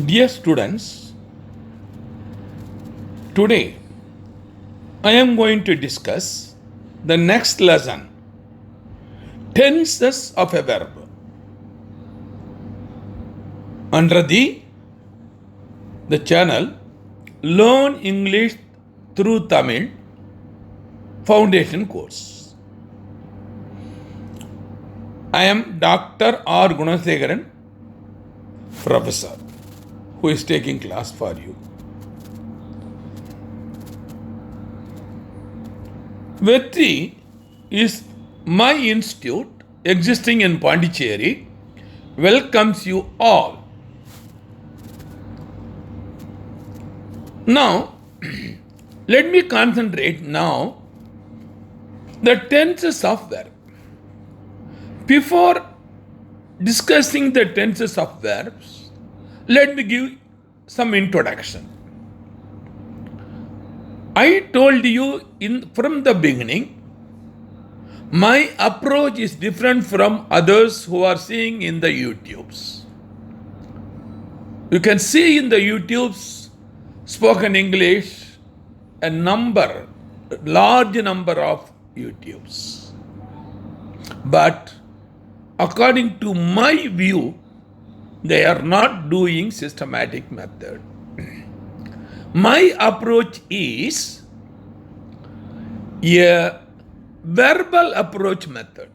Dear students, today I am going to discuss the next lesson, tenses of a verb, under the channel Learn English through Tamil Foundation course. I am Dr.R.G, professor, who is taking class for you. Vetri is my institute existing in Pondicherry, welcomes you all. Now, let me concentrate now the tenses of verb. Before discussing the tenses of verbs, let me give some introduction. I told you from the beginning, my approach is different from others who are seeing in the YouTubes. You can see in the YouTubes spoken English a large number of YouTubes. But according to my view, they are not doing systematic method. My approach is a verbal approach method.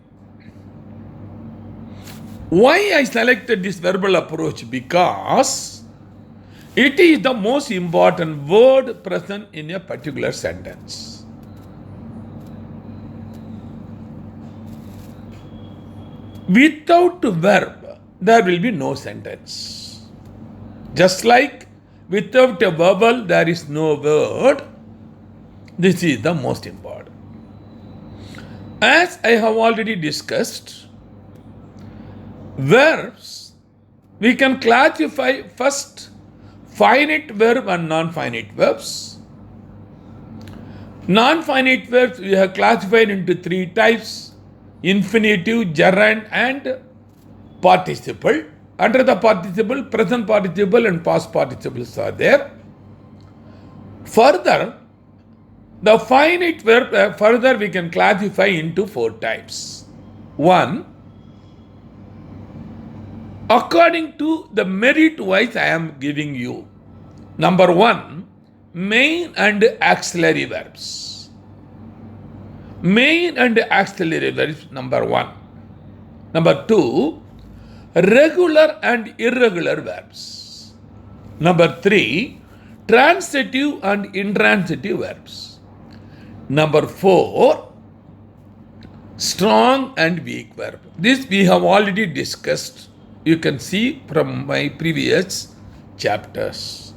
Why I selected this verbal approach? Because it is the most important word present in a particular sentence. Without verb, there will be no sentence. Just like without a vowel, there is no word. This is the most important. As I have already discussed, verbs, we can classify first finite verb and non-finite verbs. Non-finite verbs we have classified into three types: infinitive, gerund, and participle. Under the participle, present participle and past participles are there. Further, the finite verb, further we can classify into four types. One, according to the merit wise I am giving you. Number one, main and auxiliary verbs. Main and auxiliary verbs, number one. Number two, regular and irregular verbs. Number three, transitive and intransitive verbs. Number four, strong and weak verb. This we have already discussed. You can see from my previous chapters.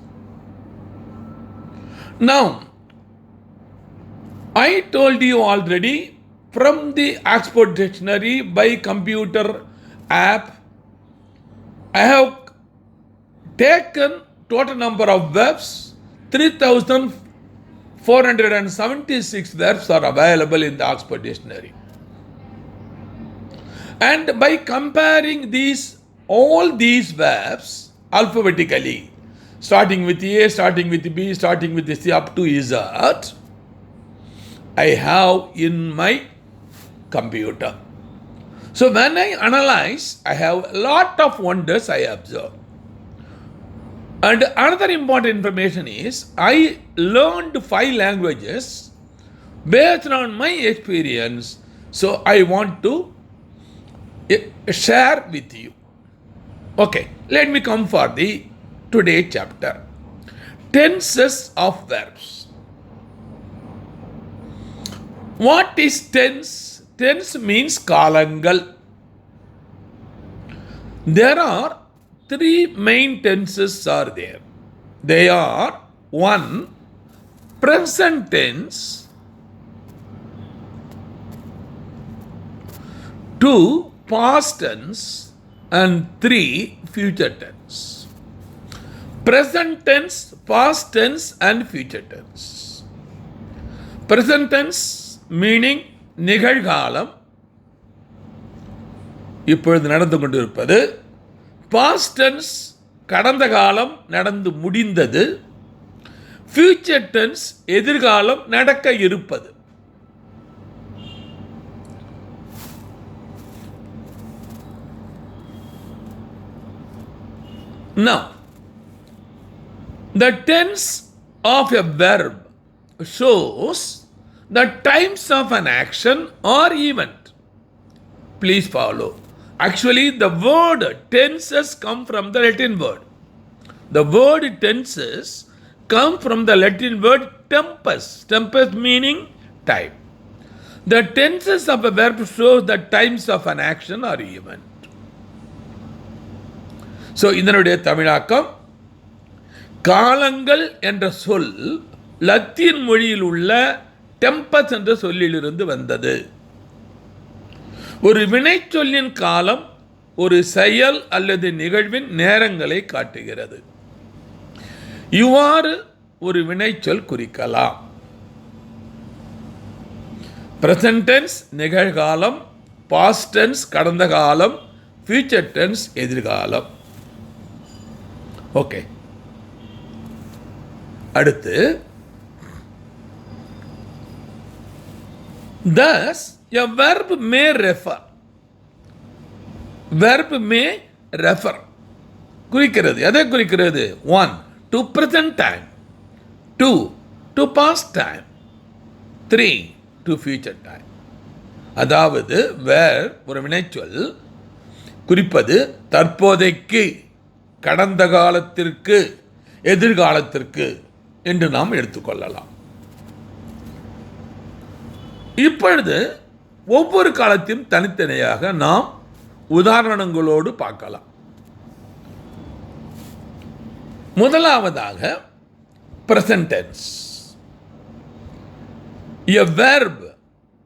Now, I told you already from the Oxford Dictionary by computer app, I have taken total number of verbs, 3,476 verbs are available in the Oxford Dictionary. And by comparing all these verbs alphabetically, starting with A, starting with B, starting with C up to Z, I have in my computer. So when I analyze, I have a lot of wonders I observe. And another important information is, I learned 5 languages based on my experience. So I want to share with you. Okay, let me come for the today chapter. Tenses of verbs. What is tense? Tense means kalangal. There are 3 main tenses are there. They are 1, present tense, 2, past tense, and 3, future tense. Present tense, past tense, and future tense. Present tense meaning நிகழ்காலம், இப்பொழுது நடந்து கொண்டிருப்பது. Past tense கடந்த காலம் நடந்து முடிந்தது. Future tense எதிர்காலம் நடக்க இருப்பது. Now, the tense of a verb shows the times of an action or event. Please follow. Actually, the word tenses come from the Latin word. The word tenses come from the Latin word tempus. Tempus meaning time. The tenses of a verb shows the times of an action or event. So, இதனுடைய தமிழாக்கம், காலங்கள் என்ற சொல் Latin மொழியில் உள்ள டெம்பஸ் என்ற சொல்லிலிருந்து வந்தது. ஒரு வினைச்சொல்லின் காலம் ஒரு செயல் அல்லது நிகழ்வின் நேரங்களை காட்டுகிறது. இவ்வாறு ஒரு வினைச்சொல் குறிக்கலாம். பிரசன்ட் டென்ஸ் நிகழ்காலம், பாஸ்ட் டென்ஸ் கடந்த காலம், ஃபியூச்சர் டென்ஸ் எதிர்காலம். ஓகே, அடுத்து thus a verb may refer. verb may refer குறிக்கிறது. எதை குறிக்கிறது? 1 to present time, 2 to past time, 3 to future time. அதாவது verb ஒரு வினைச்சொல் குறிப்பது தற்போதைக்கு, கடந்த காலத்திற்கு, எதிர்காலத்திற்கு என்று நாம் எடுத்துக்கொள்ளலாம். இப்பொழுது ஒவ்வொரு காலத்தையும் தனித்தனியாக நாம் உதாரணங்களோடு பார்க்கலாம். முதலாவதாக present tense. A verb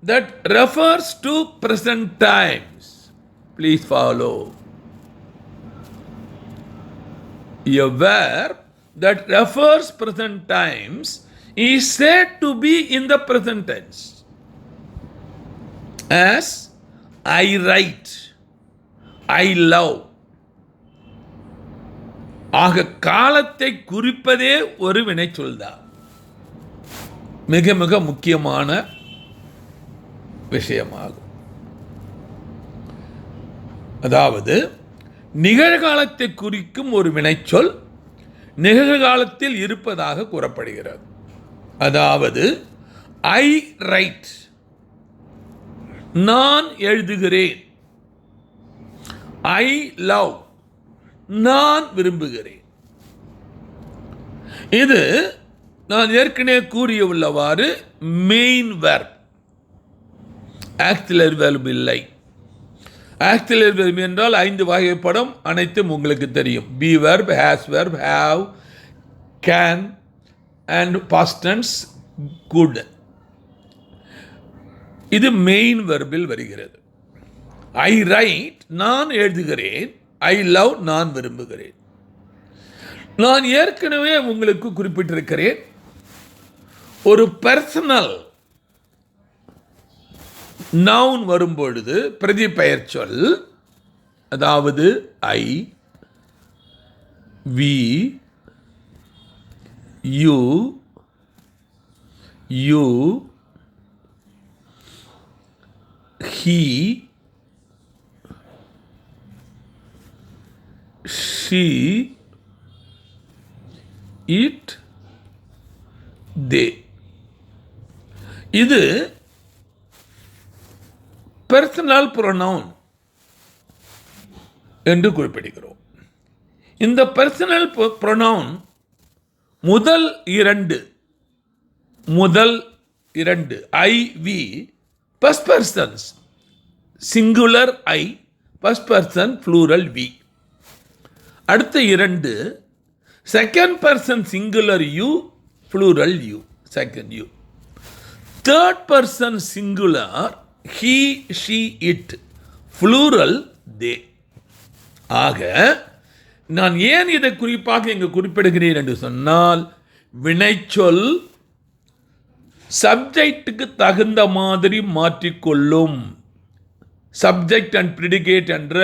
that refers to present times. Please follow. A verb that refers present times is said to be in the present tense. As I write, I love. ஆக காலத்தை குறிப்பதே ஒரு வினைச்சொல்தான். மிக மிக முக்கியமான விஷயமாகும். அதாவது நிகழ்காலத்தை குறிக்கும் ஒரு வினைச்சொல் நிகழ்காலத்தில் இருப்பதாக கூறப்படுகிறது. அதாவது ஐ ரைட், நான் எழுதுகிறேன். ஐ லவ், நான் விரும்புகிறேன். இது நான் ஏற்கனவே கூறியுள்ளவாறு மெயின் வெர்ப். ஆக்சிலரி வெர்ப் இல்லை. ஆக்சிலரி வெர்ப் என்றால் 5 வகைப்படும், அனைத்தும் உங்களுக்கு தெரியும். Be verb, has verb, have, can and past tense, good. இது மெயின் வெர்பில் வருகிறது. ஐ ரைட், நான் எழுதுகிறேன். ஐ லவ், நான் விரும்புகிறேன். நான் ஏற்கனவே உங்களுக்கு குறிப்பிட்டிருக்கிறேன், ஒரு பர்சனல் நவுன் வரும்பொழுது பிரதி பெயர் சொல், அதாவது I, we, you, you, he, she, it, they. இது பர்சனல் ப்ரொனவுன் என்று குறிப்பிடுகிறோம். இந்த பர்சனல் ப்ரொனவுன் முதல் இரண்டு I, we, first persons, singular I, first person plural we. அடுத்த 2 second person singular you, plural you, second you. Third person singular he, she, it, plural they. ஆக நான் ஏன் இதை குறிப்பாக இங்கு குறிப்பிடுகிறேன் என்று சொன்னால், வினைச்சொல் சப்ஜெக்டுக்கு தகுந்த மாதிரி மாற்றிக்கொள்ளும். சப்ஜெக்ட் அண்ட் ப்ரிடிகேட் என்ற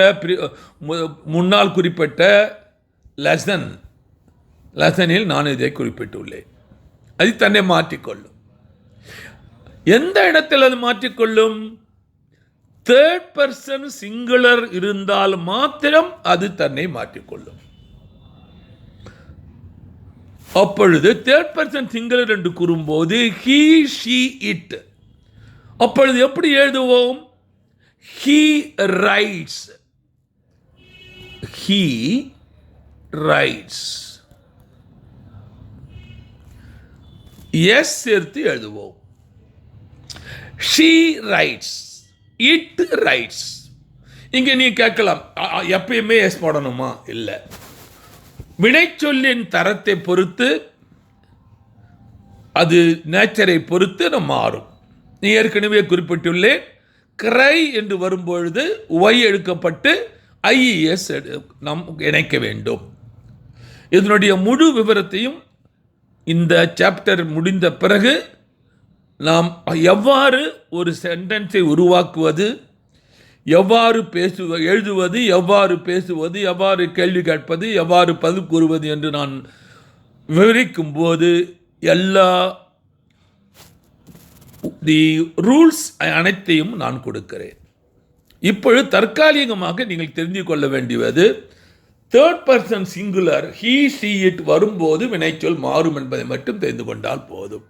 முன்னால் குறிப்பிட்ட லெசனில் நான் இதை குறிப்பிட்டுள்ளேன். அது தன்னை மாற்றிக்கொள்ளும். எந்த இடத்தில் அது மாற்றிக்கொள்ளும்? தேர்ட் பர்சன் சிங்குலர் இருந்தால் மாத்திரம் அது தன்னை மாற்றிக்கொள்ளும். அப்பொழுது தேர்ட் பர்சன் சிங்குலர் என்று கூறும்போது he, she, it. அப்பொழுது எப்படி எழுதுவோம்? he writes. he writes. S சேர்த்து எழுதுவோம். she writes. it writes. இங்கே நீ கேட்கலாம், எப்பயுமே எஸ் போடணுமா? இல்லை. வினைச்சொல்லின் தரத்தை பொறுத்து, அது நேச்சரை பொறுத்து நம்ம மாறும். நீ ஏற்கனவே குறிப்பிட்டுள்ளேன், கிரை என்று வரும்பொழுது ஒய் எடுக்கப்பட்டு ஐஎஸ் நாம் இணைக்க வேண்டும். இதனுடைய முழு விவரத்தையும் இந்த சாப்டர் முடிந்த பிறகு நாம் எவ்வாறு ஒரு சென்டென்ஸை உருவாக்குவது, எவ்வாறு எழுதுவது, எவ்வாறு பேசுவது, எவ்வாறு கேள்வி கேட்பது, எவ்வாறு பதில் கூறுவது என்று நான் விவரிக்கும் போது எல்லா தி ரூல்ஸ் அனைத்தையும் நான் கொடுக்கிறேன். இப்பொழுது தற்காலிகமாக நீங்கள் தெரிந்து கொள்ள வேண்டியது, third person singular he, she, it வரும்போது வினைச்சொல் மாறும் என்பதை மட்டும் தெரிந்து கொண்டால் போதும்.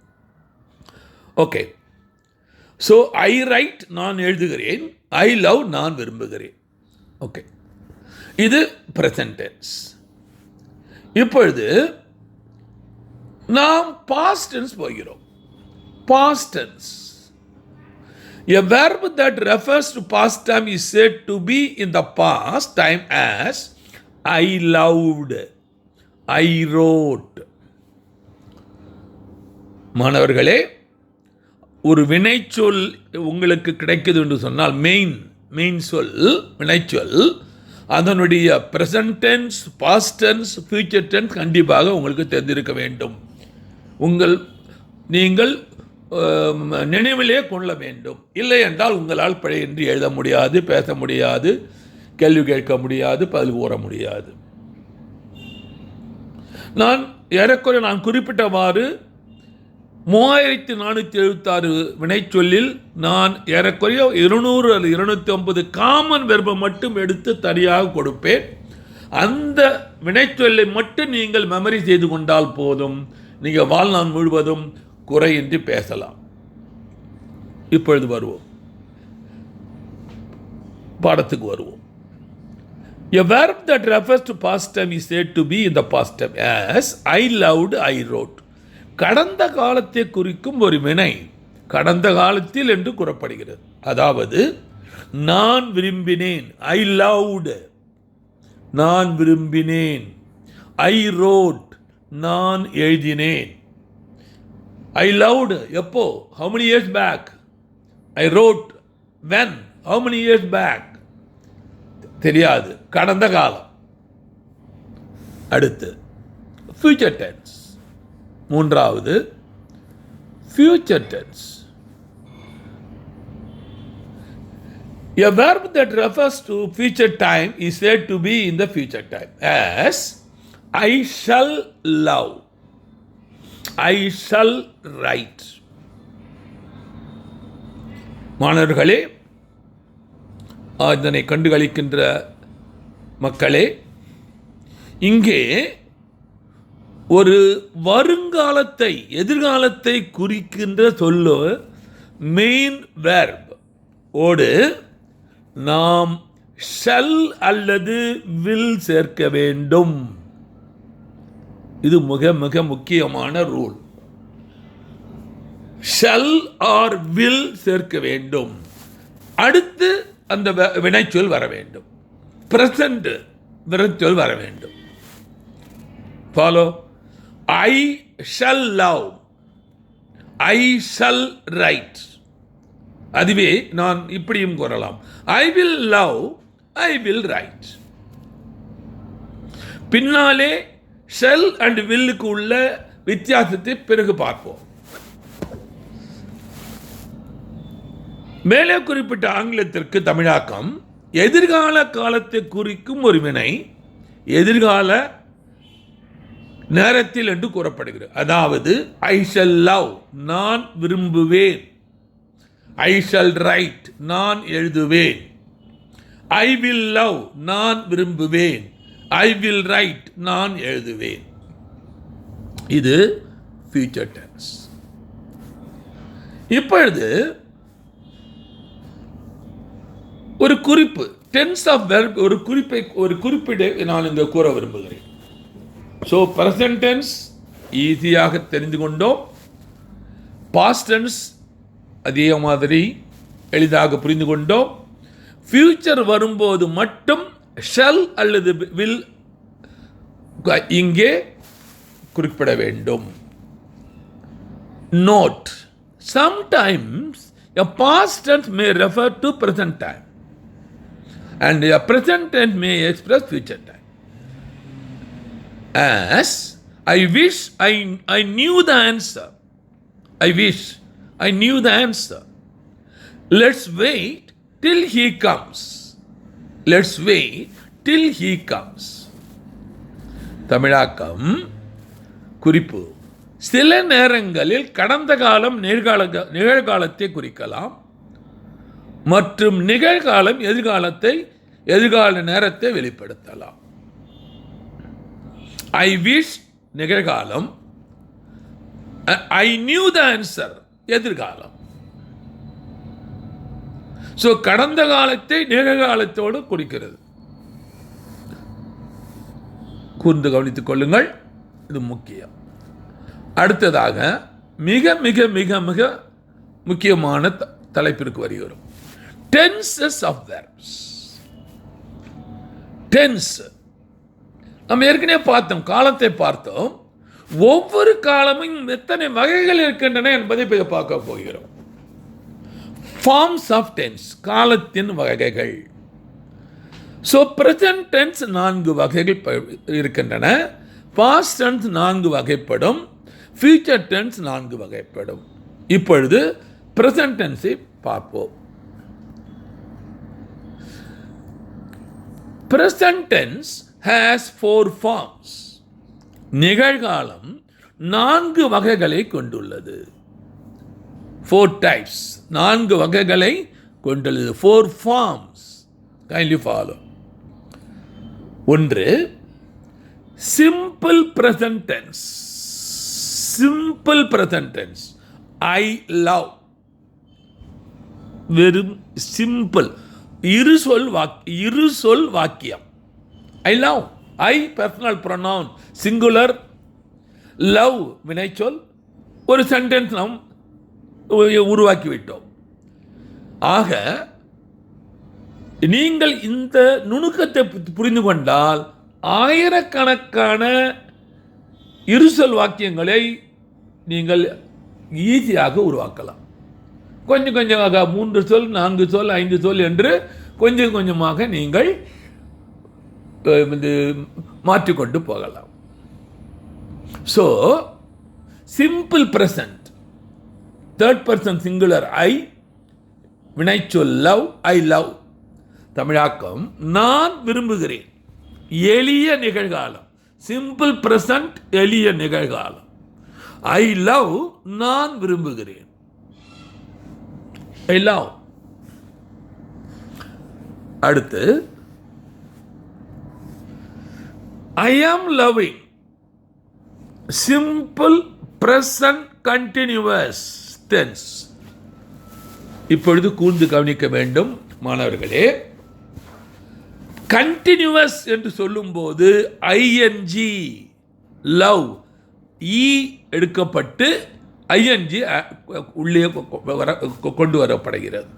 ஓகே. ஸோ ஐ ரைட், நான் எழுதுகிறேன். ஐ லவ், நான் விரும்புகிறேன். ஓகே, இது ப்ரெசன்ட் டென்ஸ். இப்பொழுது நாம் பாஸ்ட் டென்ஸ் போகிறோம். Past tense. A verb that refers to past time is said to be in the past time as I loved, I wrote. மாணவர்களே, ஒரு வினைச்சொல் உங்களுக்கு கிடைக்குது என்று சொன்னால், மெயின் சொல் வினைச்சொல், அதனுடைய present tense, past tense, future tense கண்டிப்பாக உங்களுக்கு தெரிந்திருக்க வேண்டும். நீங்கள் நினைவிலே கொள்ள வேண்டும். இல்லை என்றால் உங்களால் பிழையின்றி எழுத முடியாது, பேச முடியாது, கேள்வி கேட்க முடியாது, பதில் கூற முடியாது. ஏறக்குறைய நான் குறிப்பிட்டவாறு 3476 வினைச்சொல்லில் நான் ஏறக்குறைய 200 அல்லது 250 காமன் வெர்பை மட்டும் எடுத்து தனியாக கொடுப்பேன். அந்த வினைச்சொல்லை மட்டும் நீங்கள் மெமரி செய்து கொண்டால் போதும், நீங்கள் வாழ்நாள் முழுவதும் குறையின்றி பேசலாம். இப்பொழுது வருவோம், பாடத்துக்கு வருவோம். A verb that refers to past time is said to be in the past time as I loved, I wrote. கடந்த காலத்தை குறிக்கும் ஒரு வினை கடந்த காலத்தில் என்று கூறப்படுகிறது. அதாவது நான் விரும்பினேன், ஐ லவ்ட், நான் விரும்பினேன். ஐ ரோட், நான் எழுதினேன். ஐ லவ்ட் எப்போ? how many years back? I wrote when? how many years back? தெரியாது, கடந்த காலம். அடுத்து ஃபியூச்சர் டென்ஸ். மூன்றாவது future tense. A verb that refers to future time is said to be in the future time as I shall love, I shall write. மாணவர்களே, அதனை கண்டுகளிக்கின்ற மக்களே, இங்கே ஒரு வருங்காலத்தை, எதிர்காலத்தை குறிக்கின்ற சொல்லு மெயின் வெர்ப் ஓடு நாம் ஷல் அல்லது வில் சேர்க்க வேண்டும். இது மிக மிக முக்கியமான ரூல். ஷல் ஆர் வில் சேர்க்க வேண்டும். அடுத்து அந்த வினைச்சொல் வர வேண்டும், பிரசன்ட் வினைச்சொல் வர வேண்டும். Follow. I shall love, I shall write. அதுவே நான் இப்படியும் கூறலாம், I will love, I will write. பின்னாலே shall and willக்கு உள்ள வித்தியாசத்தை பிறகு பார்ப்போம். மேலே குறிப்பிட்ட ஆங்கிலத்திற்கு தமிழாக்கம் எதிர்கால காலத்தை குறிக்கும் ஒரு வினை எதிர்கால நேரத்தில் என்று கூறப்படுகிறது. அதாவது ஐ ஷல் லவ், நான் விரும்புவேன். ஐ ஷல் ரைட், நான் எழுதுவேன். ஐ வில் லவ், நான் விரும்புவேன். ஐ வில் ரைட், நான் எழுதுவேன். இது ஃபியூச்சர் டென்ஸ். இப்பொழுது ஒரு குறிப்பு, டென்ஸ் ஆஃப் வெர்ப், ஒரு குறிப்பீடு நான் இங்கே கூற விரும்புகிறேன். ஸோ ப்ரெசன்ட் டென்ஸ் ஈஸியாக தெரிந்து கொண்டோம். பாஸ்ட் டென்ஸ் அதே மாதிரி எளிதாக புரிந்து கொண்டோம். ஃபியூச்சர் வரும்போது மட்டும் ஷல் அல்லது வில் இங்கே குறிப்பிட வேண்டும். Note, sometimes a past tense may refer to present time and a present tense may express future time. As I wish I knew the answer. I wish I knew the answer. Let's wait till he comes. Let's wait till he comes. தமிழாக்கம் குறிப்பு. சில நேரங்களில் கடந்த காலம் நிகழ்காலத்தை குறிக்கலாம் மற்றும் நிகழ்காலம் எதிர்கால நேரத்தை வெளிப்படுத்தலாம். ஐ விஷ் நிகழ்காலம், ஐ நியூ த ஆன்சர் எதிர்காலம். ஸோ கடந்த காலத்தை நிகழ்காலத்தோடு குறிக்கிறது. கூர்ந்து கவனித்துக் கொள்ளுங்கள், இது முக்கியம். அடுத்ததாக மிக மிக மிக மிக முக்கியமான தலைப்பிற்கு வருகிறோம். Tenses of verbs. டென்ஸ் நம்ம ஏற்கனவே பார்த்தோம், காலத்தை பார்த்தோம். ஒவ்வொரு காலமும் எத்தனை வகைகள் இருக்கின்றன என்பதை இப்போ பார்க்க போகிறோம். ஃபார்ம்ஸ் ஆஃப் டென்ஸ், காலத்தின் வகைகள். ஸோ ப்ரெசன்ட் டென்ஸ் 4 வகைகள் இருக்கின்றன. பாஸ்ட் டென்ஸ் 4 வகைப்படும். ஃபியூச்சர் டென்ஸ் 4 வகைப்படும். இப்பொழுது ப்ரெசன்ட் டென்ஸை பார்ப்போம். Present tense has 4 forms. நிகழ்காலம் 4 வகைகளை கொண்டுள்ளது. 4 types, 4 வகைகளை கொண்டுள்ளது. 4 forms. Kindly follow. 1, simple present tense. Simple present tense. I love. வெறும் simple. இரு சொல் வாக்கியம். I love. I personal pronoun. Singular. Love வினைச்சொல். ஒரு சென்டென்ஸ் நாம் உருவாக்கிவிட்டோம். ஆக நீங்கள் இந்த நுணுக்கத்தை புரிந்து கொண்டால் ஆயிரக்கணக்கான இருசொல் வாக்கியங்களை நீங்கள் ஈஸியாக உருவாக்கலாம். கொஞ்சம் கொஞ்சமாக 3 சொல், 4 சொல், 5 சொல் என்று கொஞ்சம் கொஞ்சமாக நீங்கள் மாற்றிக்கொண்டு போகலாம். So simple present, third person singular I, வினைச்சொல் லவ், ஐ லவ். தமிழாக்கம் நான் விரும்புகிறேன். எளிய நிகழ்காலம், சிம்பிள் பிரசன்ட், எளிய நிகழ்காலம். ஐ லவ், நான் விரும்புகிறேன். I love. அடுத்து I am loving, simple present continuous tense. இப்பொழுது கூர்ந்து கவனிக்க வேண்டும் மாணவர்களே. கண்டினியூவஸ் என்று சொல்லும்போது ஐஎன்ஜி லவ் இ எடுக்கப்பட்டு ஐஎன்ஜி உள்ளே கொண்டு வரப்படுகிறது.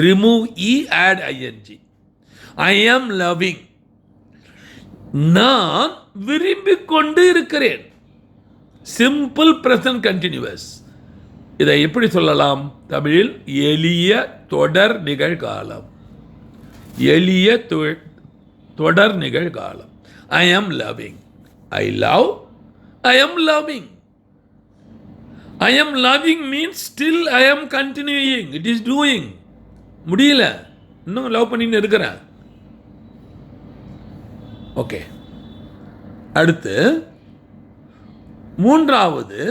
Remove E, add ING. I am loving, நான் விரும்பிக் கொண்டு இருக்கிறேன். Simple present continuous. இதை எப்படி சொல்லலாம் தமிழில்? எளிய தொடர் நிகழ்காலம். எளிய தொடர் நிகழ்காலம். ஐ am loving, I love, I am loving. I am loving means still I ஆம் கண்டினியூயிங், இட் இஸ் டூயிங். முடியல, இன்னும் லவ் பண்ணின்னு இருக்கிறேன். ஓகே, அடுத்து மூன்றாவது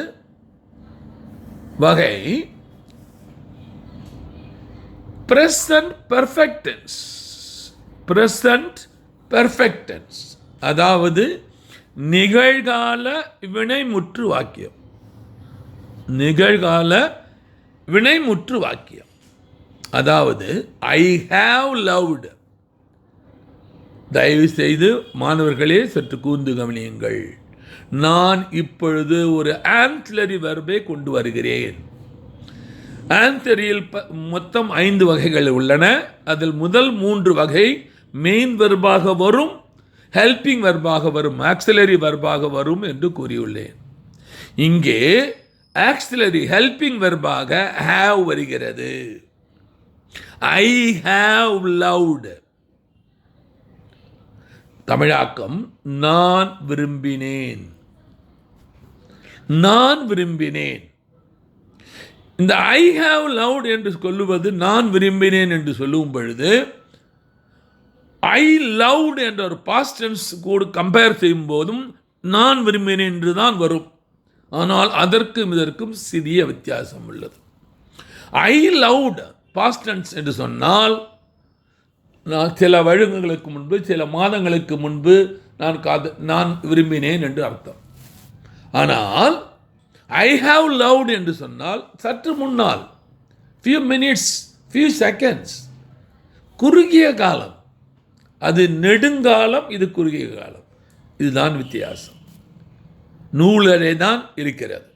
வகை present perfect tense. present perfect tense அதாவது நிகழ்கால வினைமுற்று வாக்கியம். நிகழ்கால வினைமுற்று வாக்கியம் அதாவது ஐ ஹாவ் லவ்ட். தயவு செய்து மாணவர்களே சற்று கூர்ந்து கவனியுங்கள். நான் இப்பொழுது ஒரு ஆன்சிலரி வெர்பை கொண்டு வருகிறேன். ஆன்சிலரியில் மொத்தம் 5 வகைகள் உள்ளன. அதில் முதல் 3 வகை மெயின் வெர்பாக வரும், ஹெல்பிங் வெர்பாக வரும், ஆக்சிலரி வெர்பாக வரும் என்று கூறியுள்ளேன். இங்கே ஆக்சிலரி ஹெல்பிங் வெர்பாக ஹேவ் வருகிறது. I have loved. தமிழாக்கம் நான் விரும்பினேன். நான் விரும்பினேன். இந்த ஐ ஹாவ் லவ்ட் என்று சொல்லுவது நான் விரும்பினேன் என்று சொல்லும் பொழுது ஐ லவ்ட் என்ற ஒரு பாஸ்ட் டென்ஸ் கூட கம்பேர் செய்யும் போதும் நான் விரும்பினேன் என்று தான் வரும். ஆனால் அதற்கும் இதற்கும் சிறிய வித்தியாசம் உள்ளது. ஐ லவ்ட் பாஸ்ட் டென்ஸ் என்று சொன்னால் நான் சில வருடங்களுக்கு முன்பு, சில மாதங்களுக்கு முன்பு நான் விரும்பினேன் என்று அர்த்தம். ஆனால் ஐ ஹாவ் லவ்ட் என்று சொன்னால் சற்று முன்னால், few minutes, few seconds, குறுகிய காலம். அது நெடுங்காலம், இது குறுகிய காலம். இதுதான் வித்தியாசம். நூலரே தான் இருக்கிறது.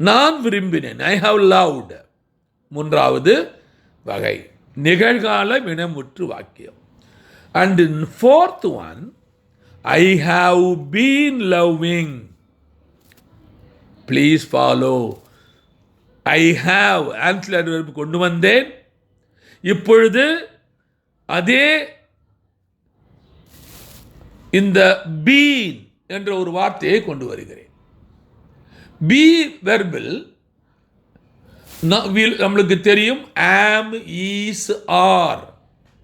நான் விரும்பினேன், ஐ ஹாவ் லவ்ட். மூன்றாவது வகை நிகழ்கால வினைமுற்று வாக்கியம். And fourth one, I have been loving. Please follow. I have ancillary verb கொண்டு வந்தேன். இப்பொழுது அதே இந்த been என்ற ஒரு வார்த்தையை கொண்டு வருகிறேன். be வெர்பில் நம்மளுக்கு தெரியும் am, is, are.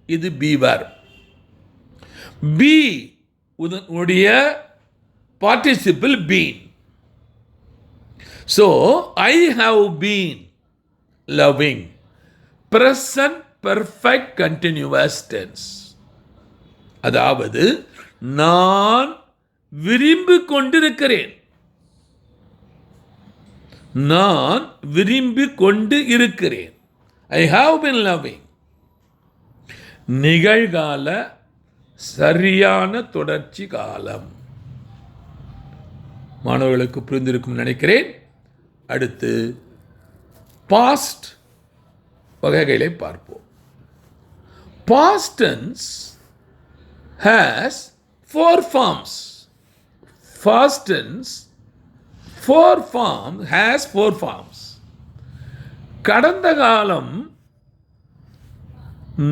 இது be verb. be உடைய participle been. So I have been loving. Present perfect continuous tense. அதாவது நான் விரும்பிக் கொண்டிருக்கிறேன். நான் விரும்பிக் கொண்டு இருக்கிறேன். I have been loving. நிகழ்கால சரியான தொடர்ச்சி காலம். மாணவர்களுக்கு புரிந்திருக்கும் நினைக்கிறேன். அடுத்து பாஸ்ட் வகைகளை பார்ப்போம். Past tense has 4 forms. Past tense has 4 forms. கடந்த காலம்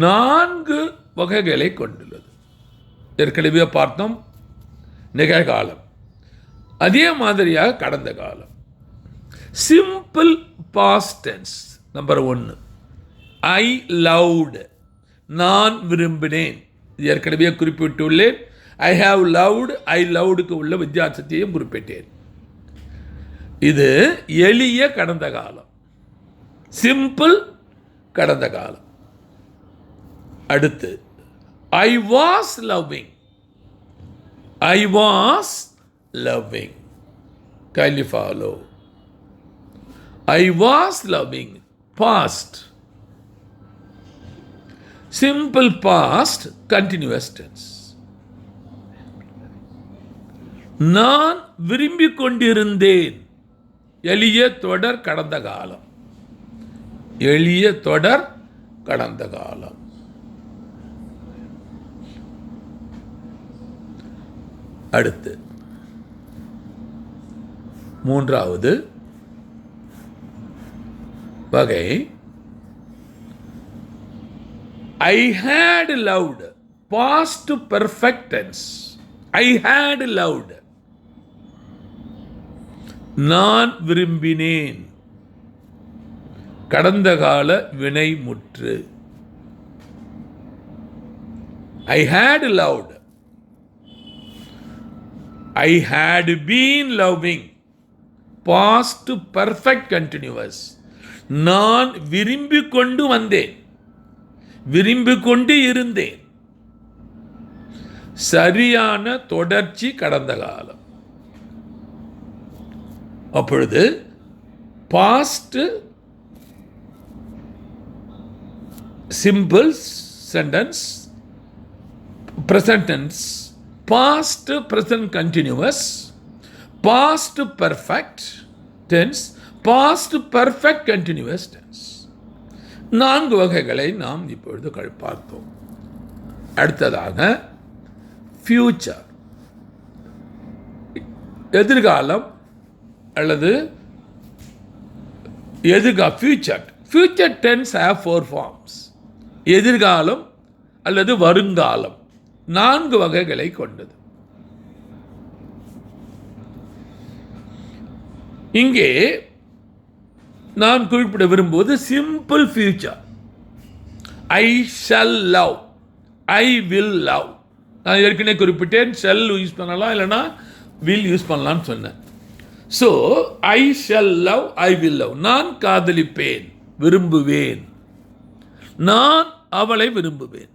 4 வகைகளை கொண்டுள்ளது. ஏற்கனவே பார்த்தோம் நிகழ்காலம். அதே மாதிரியாக கடந்த காலம். Simple past tense number 1, I loved. நான் விரும்பினேன். ஏற்கனவே குறிப்பிட்டுள்ளேன். ஐ ஹாவ் லவ்ட், ஐ லவ்டுக்கு உள்ள வித்தியாசத்தையும் குறிப்பிட்டேன். இது எளிய கடந்த காலம், சிம்பிள் கடந்த காலம். அடுத்து I was loving. I was loving. Kindly follow. I was loving. Past. Simple past continuous tense. நான் விரும்பிக் கொண்டிருந்தேன். எளிய தொடர் கடந்த காலம். எளிய தொடர் கடந்த காலம். அடுத்து மூன்றாவது வகை I had loved. Past perfect tense. I had loved. நான் விரும்பினேன். கடந்த கால வினைமுற்று. I had loved. I had been loving. Past perfect continuous. நான் விரும்பிக் கொண்டு வந்தேன், விரும்பிக் கொண்டு இருந்தேன். சரியான தொடர்ச்சி கடந்த காலம். அப்பொழுது past simple sentence, present tense, past present continuous, past perfect tense, past perfect continuous tense. 4 வகைகளை நாம் இப்பொழுது பார்த்தோம். அடுத்ததாக ஃபியூச்சர், எதிர்காலம் அல்லது future. Future tense have 4 forms. எதிர்காலம் அல்லது வருங்காலம் 4 வகைகளை கொண்டது. இங்கே நான் குறிப்பிட விரும்புவது simple future. I shall love, I will love. நான் ஏற்கனவே குறிப்பிட்டேன், ஷல் யூஸ் பண்ணலாம், இல்லைனா வில் யூஸ் பண்ணலாம்னு சொன்னேன். So I shall love, I will love. நான் காதலிப்பேன், விரும்புவேன். நான் அவளை விரும்புவேன்.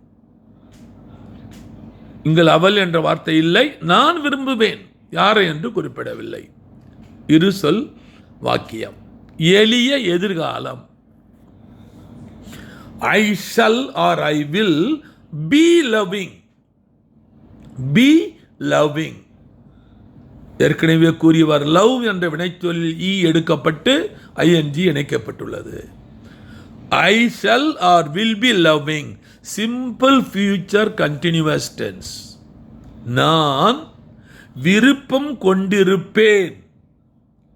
இங்கள் அவள் என்ற வார்த்தை இல்லை, நான் விரும்புவேன். யாரை என்று குறிப்பிடவில்லை. இரு சொல் வாக்கியம். எளிய எதிர்காலம். I shall or I will be loving. Be loving. ஏற்கனவே கூறியவர் லவ் என்ற வினைச்சொல்லில் ஈ எடுக்கப்பட்டு ஐஎன்ஜி இணைக்கப்பட்டுள்ளது. I shall or will be loving. Simple future continuous tense. நான் விருப்பம் கொண்டிருப்பேன்,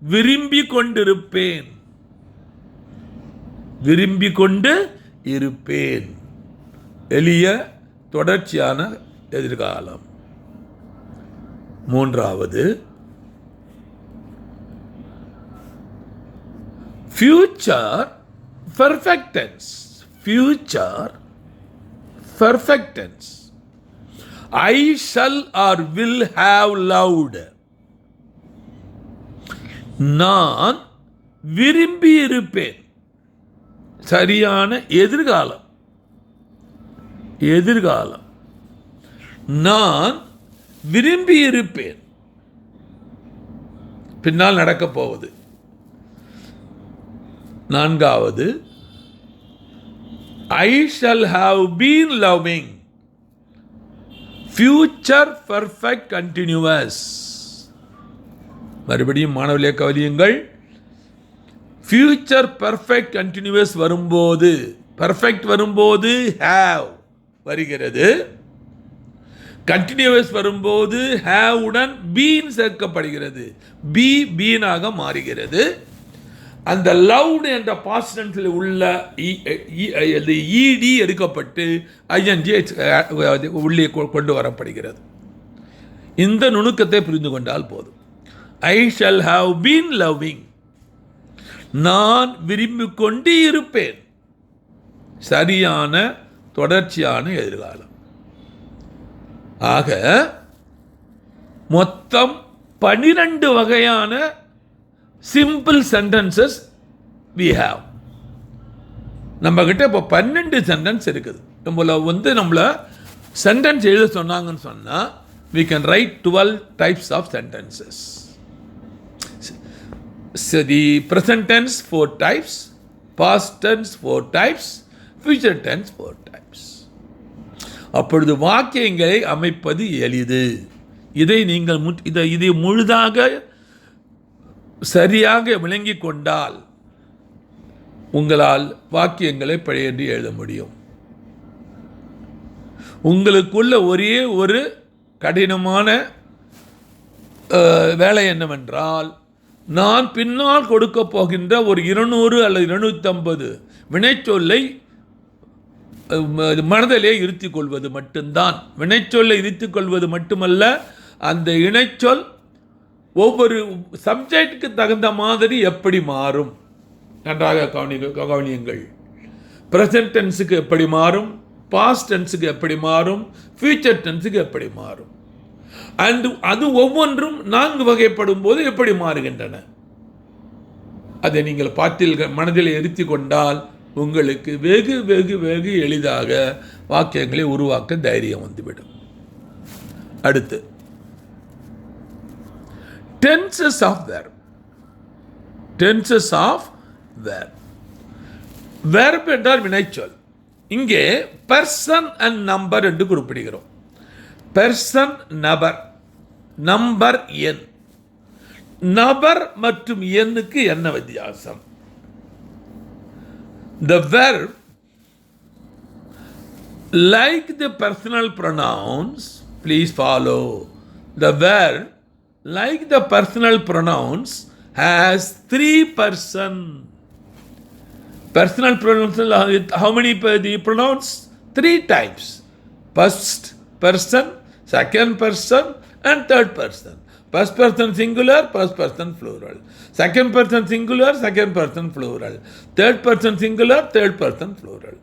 விரும்பிக் கொண்டிருப்பேன், விரும்பிக் கொண்டு இருப்பேன். எளிய தொடர்ச்சியான எதிர்காலம். 3வது future perfect tense. Future perfect tense. I shall or will have loved. நான் விரும்பி இருப்பேன். சரியான எதிர்காலம். எதிர்காலம். நான் விரும்பி இருப்பேன். பின்னால் நடக்கப் போவது. 4வது I shall have been loving. Future perfect continuous. மறுபடியும் மாணவர்களே கவனியுங்கள். ஃபியூச்சர் பெர்ஃபெக்ட் கண்டினியூஸ் வரும்போது, பெர்ஃபெக்ட் வரும்போது ஹேவ் வருகிறது. கண்டினியூஸ் வரும்போது ஹேவ் உடன் பீன் சேர்க்கப்படுகிறது. பி பீனாக மாறுகிறது. அந்த லவ்டு என்ற பாஸ்ட் டென்ஸில் உள்ள இடி எடுக்கப்பட்டு ஐஎன்ஜி உள்ளே கொண்டு வரப்படுகிறது. இந்த நுணுக்கத்தை புரிந்து கொண்டால் போதும். ஐ ஷல் ஹாவ் பீன் லவ்விங். நான் விரும்பிக் கொண்டு இருப்பேன். சரியான தொடர்ச்சியான எதிர்காலம். ஆக மொத்தம் 12 வகையான சிம்பிள் சென்டென்சஸ் we have. நம்ம கிட்ட இப்போ 12 சென்டென்ஸ் இருக்குது. நம்மள சென்டென்ஸ் எழுத சொன்னாங்கன்னு சொன்னால் we can write 12 types of sentences. So the present tense 4 types, past tense 4 types, future tense 4 types. அப்பொழுது வாக்கியங்களை அமைப்பது எளிது. இதை நீங்கள் இதை முழுதாக சரியாக விளங்கி கொண்டால் உங்களால் வாக்கியங்களை பழையன்றி எழுத முடியும். உங்களுக்குள்ள ஒரே ஒரு கடினமான வேலை என்னவென்றால், நான் பின்னால் கொடுக்க போகின்ற ஒரு 200 அல்லது 250 வினைச்சொல்லை மனதிலே இருத்திக் கொள்வது மட்டும்தான். வினைச்சொல்லை இருத்திக் கொள்வது மட்டுமல்ல, அந்த இணைச்சொல் ஒவ்வொரு சப்ஜெக்டுக்கு தகுந்த மாதிரி எப்படி மாறும் நன்றாக கவனியுங்கள். ப்ரெசன்ட் டென்ஸுக்கு எப்படி மாறும், பாஸ்ட் டென்ஸுக்கு எப்படி மாறும், ஃபியூச்சர் டென்ஸுக்கு எப்படி மாறும். அண்ட் அது ஒவ்வொன்றும் 4 வகைப்படும் போது எப்படி மாறுகின்றன அதை நீங்கள் மனதில் எரித்து கொண்டால் உங்களுக்கு வெகு வெகு வெகு எளிதாக வாக்கியங்களை உருவாக்க தைரியம் வந்துவிடும். அடுத்து tenses of verb. tenses of verb. verb என்றால் வினைச்சொல். இங்கே person and number என்று குறிப்பிடுகிறோம். person நபர், நம்பர் எண். நபர் மற்றும் எண்ணுக்கு என்ன வித்தியாசம்? The verb, like the personal pronouns, please follow. The verb, like the personal pronouns, has 3 person. Personal pronouns, how many pronouns? 3 types. First person, second person, and third person. First person singular, first person plural. Second person singular, second person plural. Third person singular, third person plural.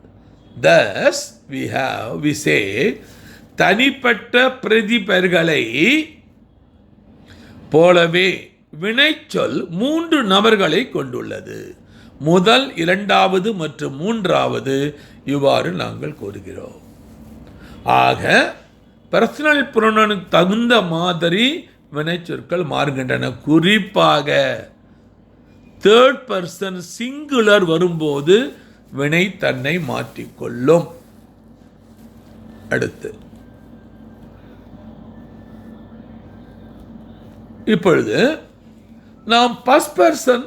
Thus, we say, தனிப்பட்ட பிரதிபெயர்களை போலவே வினைச்சொல் 3 நபர்களை கொண்டுள்ளது. முதல், இரண்டாவது மற்றும் மூன்றாவது இவ்வாறு நாங்கள் கூறுகிறோம். ஆக பர்சனல் ப்ரொனவுனுக்கு தகுந்த மாதிரி வினைச்சொற்கள் மாறுகின்றன. குறிப்பாக தேர்ட் பர்சன் சிங்குலர் வரும்போது வினை தன்னை மாற்றிக்கொள்ளும். அடுத்து இப்பொழுது நாம் ஃபர்ஸ்ட் பர்சன்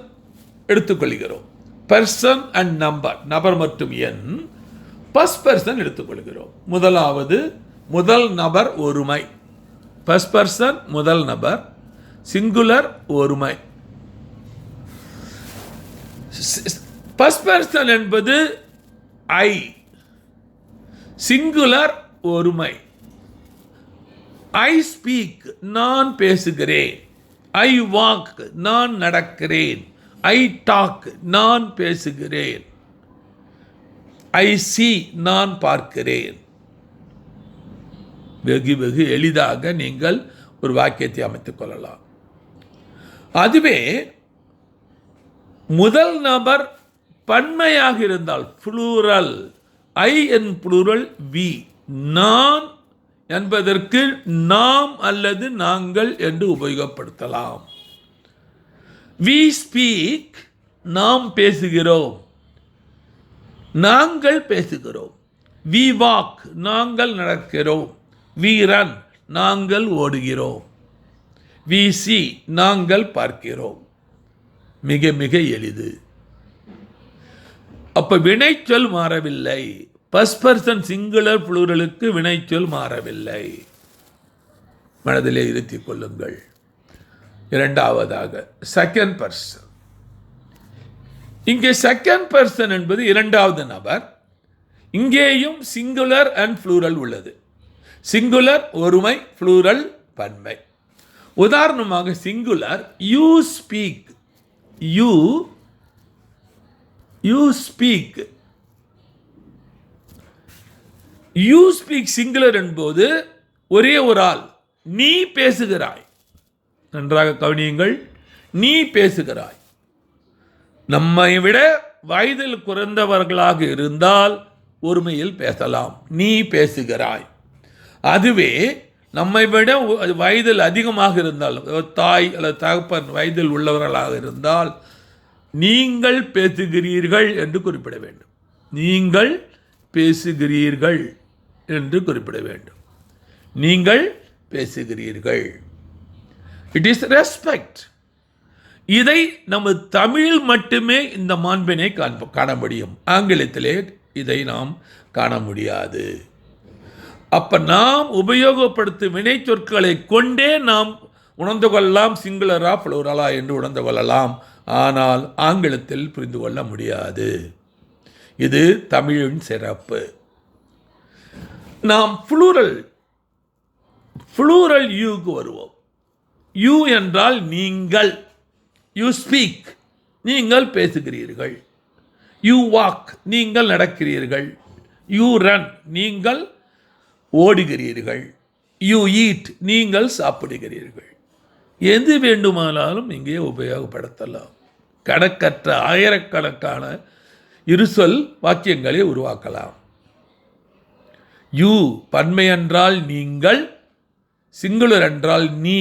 எடுத்துக்கொள்கிறோம். பர்சன் அண்ட் நம்பர், நபர் மற்றும் எண். ஃபர்ஸ்ட் பர்சன் எடுத்துக்கொள்கிறோம். முதல் நபர் ஒருமை. ஃபர்ஸ்ட் பர்சன் முதல் நபர், சிங்குலர் ஒருமை. ஃபர்ஸ்ட் பர்சன் என்பது ஐ, சிங்குலர் ஒருமை. ஐ ஸ்பீக், நான் பேசுகிறேன். ஐ வாக், நான் நடக்கிறேன். ஐ டாக், நான் பேசுகிறேன். ஐ சி, நான் பார்க்கிறேன். வெகு வெகு எளிதாக நீங்கள் ஒரு வாக்கியத்தை அமைத்துக் கொள்ளலாம். அதுவே முதல் நபர் பன்மையாக இருந்தால் ப்ளூரல், ஐ என் ப்ளூரல் வி, நான் என்பதற்கு நாம் அல்லது நாங்கள் என்று உபயோகப்படுத்தலாம். வி ஸ்பீக், நாம் பேசுகிறோம். நாங்கள் பேசுகிறோம். வி வாக், நாங்கள் நடக்கிறோம். வி ரன், நாங்கள் ஓடுகிறோம். வி சி, நாங்கள் பார்க்கிறோம். மிக மிக எளிது. அப்ப வினைச்சொல் மாறவில்லை. ஃபர்ஸ்ட் பர்சன் சிங்குலர் ப்ளூரலுக்கு வினைச்சொல் மாறவில்லை. மனதிலே இருத்திக் கொள்ளுங்கள். இரண்டாவதாக செகண்ட் பர்சன். இங்கே செகண்ட் பர்சன் என்பது இரண்டாவது நபர். இங்கேயும் சிங்குலர் அண்ட் ப்ளூரல் உள்ளது. சிங்குலர் ஒருமை, ப்ளூரல் பன்மை. உதாரணமாக singular you speak, you speak. You speak singular என்பது ஒரே ஒரு ஆள், நீ பேசுகிறாய். நன்றாக கவனியுங்கள், நீ பேசுகிறாய். நம்மை விட வயதில் குறைந்தவர்களாக இருந்தால் ஒருமையில் பேசலாம், நீ பேசுகிறாய். அதுவே நம்மை விட வயதில் அதிகமாக இருந்தால், தாய் அல்லது தகப்பன் வயதில் உள்ளவர்களாக இருந்தால் நீங்கள் பேசுகிறீர்கள் என்று குறிப்பிட வேண்டும். நீங்கள் பேசுகிறீர்கள் என்று குறிப்பிட வேண்டும். நீங்கள் பேசுகிறீர்கள். It is respect. இதை நம்ம தமிழில் மட்டுமே இந்த மாண்பினை காண முடியும். ஆங்கிலத்திலே இதை நாம் காண முடியாது. அப்ப நாம் உபயோகப்படுத்தும் வினை சொற்களை கொண்டே நாம் உணர்ந்து கொள்ளலாம், சிங்குலரா ப்ளூரலா என்று உணர்ந்து கொள்ளலாம். ஆனால் ஆங்கிலத்தில் புரிந்து கொள்ள முடியாது. இது தமிழின் சிறப்பு. நாம் ப்ளூரல் யூக்கு வருவோம். யூ என்றால் நீங்கள். யூ ஸ்பீக், நீங்கள் பேசுகிறீர்கள். யூ வாக், நீங்கள் நடக்கிறீர்கள். யூ ரன், நீங்கள் ஓடுகிறீர்கள். யூ ஈட், நீங்கள் சாப்பிடுகிறீர்கள். எது வேண்டுமானாலும் இங்கே உபயோகப்படுத்தலாம். கணக்கற்ற ஆயிரக்கணக்கான இருசொல் வாக்கியங்களை உருவாக்கலாம். யூ பன்மை என்றால் நீங்கள், சிங்குலர் என்றால் நீ.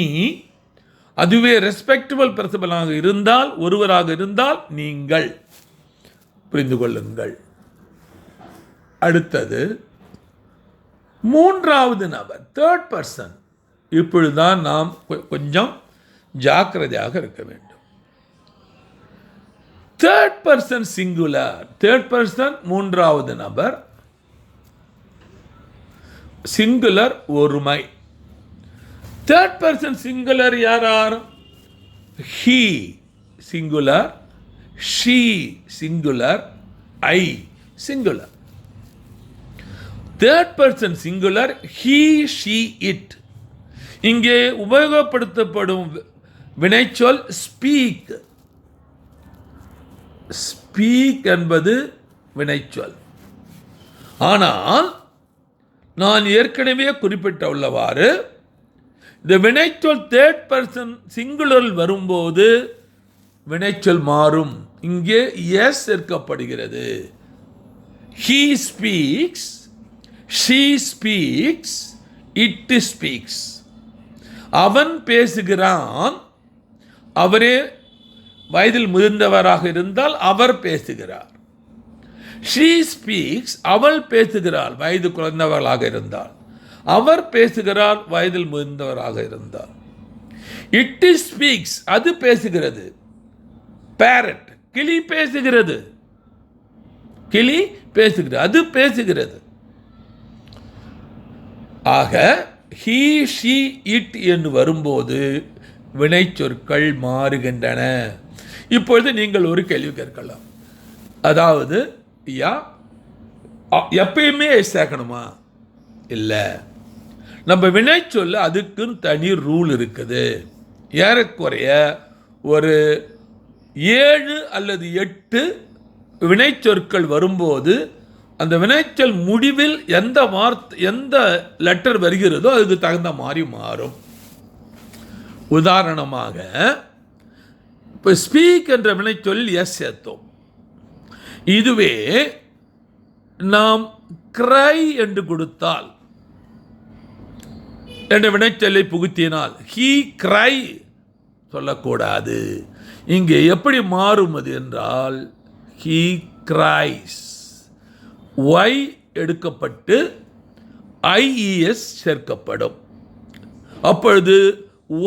அதுவே ரெஸ்பெக்டபிள் பர்சனாக இருந்தால், ஒருவராக இருந்தால் நீங்கள். புரிந்து கொள்ளுங்கள். அடுத்தது மூன்றாவது நபர், தேர்ட் பர்சன். இப்பொழுதுதான் நாம் கொஞ்சம் ஜாக்கிரதையாக இருக்க வேண்டும். Third person singular, third person மூன்றாவது நபர், சிங்குலர் ஒருமை. தேர்ட் பர்சன் சிங்குலர் யார்? He singular, she singular, I singular. Third person singular he, she, it. இங்கே உபயோகப்படுத்தப்படும் வினைச்சொல் ஸ்பீக். ஸ்பீக் என்பது வினைச்சொல். ஆனால் நான் ஏற்கனவே குறிப்பிட்டுள்ளவாறு இந்த வினைச்சொல் தேர்ட் பர்சன் சிங்குலரில் வரும்போது வினைச்சொல் மாறும். இங்கே எஸ் சேர்க்கப்படுகிறது. He speaks, she speaks, it speaks. அவன் பேசுகிறான், அவரே வயதில் முதிர்ந்தவராக இருந்தால் அவர் பேசுகிறார். ஷீ ஸ்பீக்ஸ், அவள் பேசுகிறாள், வயது குறைந்தவர்களாக இருந்தால். அவர் பேசுகிறார், வயதில் முதிர்ந்தவராக இருந்தார். இட் ஸ்பீக்ஸ், அது பேசுகிறது. பேரட், கிளி பேசுகிறது. கிளி பேசுகிறது, அது பேசுகிறது. ஆக ஹீ, ஷீ, இட் என்று வரும்போது வினைச்சொற்கள் மாறுகின்றன. இப்பொழுது நீங்கள் ஒரு கேள்வி கேட்கலாம். அதாவது எப்பயுமே சேர்க்கணுமா? இல்லை. நம்ம வினைச்சொல்ல அதுக்குன்னு தனி ரூல் இருக்குது. ஏறக்குறைய ஒரு 7 அல்லது 8 வினைச்சொற்கள் வரும்போது அந்த வினைச்சொல் முடிவில் எந்த லெட்டர் வருகிறதோ அதுக்கு தகுந்த மாதிரி மாறும். உதாரணமாக இப்போ ஸ்பீக் என்ற வினைச்சொல் எஸ் சேர்த்தோம். இதுவே நாம் கிரை என்று கொடுத்தால், என்ற வினைச்சொல்லை புகுத்தினால் ஹீ கிரை சொல்லக்கூடாது. இங்கே எப்படி மாறும் அது என்றால் ஹீ கிரைஸ், ஒய் எடுக்கப்பட்டு ஐஇஎஸ் சேர்க்கப்படும். அப்பொழுது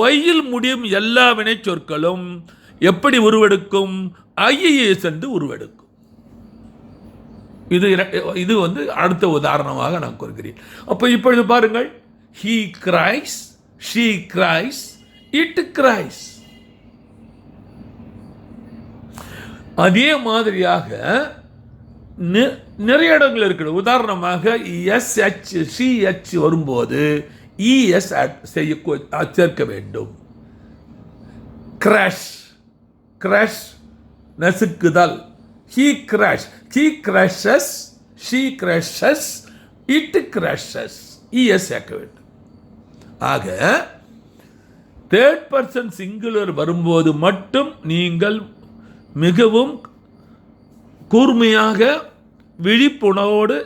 ஒய்யில் முடியும் எல்லா வினைச்சொற்களும் எப்படி உருவெடுக்கும்? ஐஇஎஸ் என்று உருவெடுக்கும். இது அடுத்த உதாரணமாக நான் கூறுகிறேன். அப்போ இப்பொழுது பாருங்கள், he cries, she cries, it cries. அதே மாதிரியாக நிறைய இடங்கள் இருக்குது. உதாரணமாக SH, CH வரும்போது ES சேர்க்க வேண்டும். கிராஷ், கிராஷ் நசுக்குதல். He crashes, she crashes, it crashes. ES சேர்க்க வேண்டும். ஆக தேர்ட் பர்சன் சிங்குலர் வரும்போது மட்டும் நீங்கள் மிகவும் கூர்மையாக விழிப்புணர்வோடு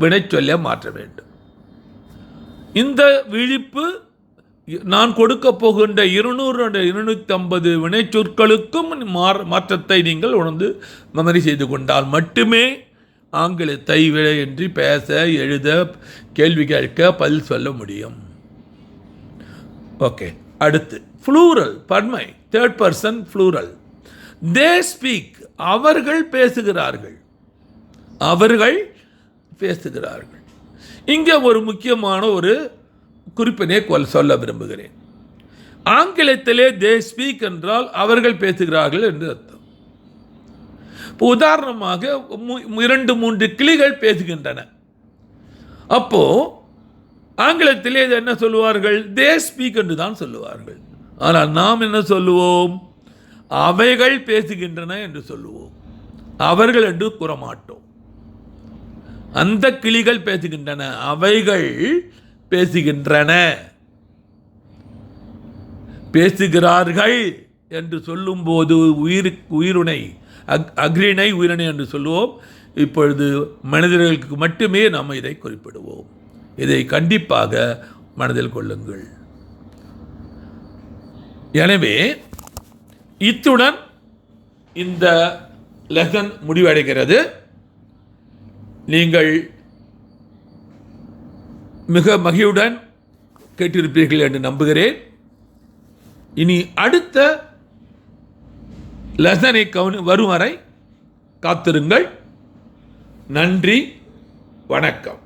வினைச்சொல்ல மாற்ற வேண்டும். இந்த விழிப்பு நான் கொடுக்க போகின்ற 200-250 வினைச்சொற்களுக்கும் மாற்றத்தை நீங்கள் உணர்ந்து மெமரி செய்து கொண்டால் மட்டுமே ஆங்கிலத்தை விடையின்றி பேச, எழுத, கேள்வி கேட்க, பதில் சொல்ல முடியும். ஓகே. அடுத்து ப்ளூரல், பன்மை, third person plural. They speak, அவர்கள் பேசுகிறார்கள், அவர்கள் பேசுகிறார்கள். இங்கே ஒரு முக்கியமான ஒரு குறிப்பினை சொல்ல விரும்புகிறேன். ஆங்கிலத்திலே தே ஸ்பீக் என்றால் அவர்கள் பேசுகிறார்கள் என்று அர்த்தம். இப்போ உதாரணமாக 2-3 கிளிகள் பேசுகின்றன. அப்போ ஆங்கிலத்திலே என்ன சொல்லுவார்கள்? தே ஸ்பீக் என்று தான் சொல்லுவார்கள். ஆனால் நாம் என்ன சொல்லுவோம்? அவைகள் பேசுகின்றன என்று சொல்லுவோம். அவர்கள் என்று கூற மாட்டோம். அந்த கிளிகள் பேசுகின்றன, அவைகள் பேசுகின்றன. பேசுகிறார்கள் என்று சொல்லும்போது உயிரினை அக்ரிணை உயிரினை என்று சொல்லுவோம். இப்பொழுது மனிதர்களுக்கு மட்டுமே நாம் இதை குறிப்பிடுவோம். இதை கண்டிப்பாக மனதில் கொள்ளுங்கள். எனவே இத்துடன் இந்த லெசன் முடிவடைகிறது. நீங்கள் மிக மகிழ்வுடன் கேட்டிருப்பீர்கள் என்று நம்புகிறேன். இனி அடுத்த லெசனை வரும் வரை காத்திருங்கள். நன்றி, வணக்கம்.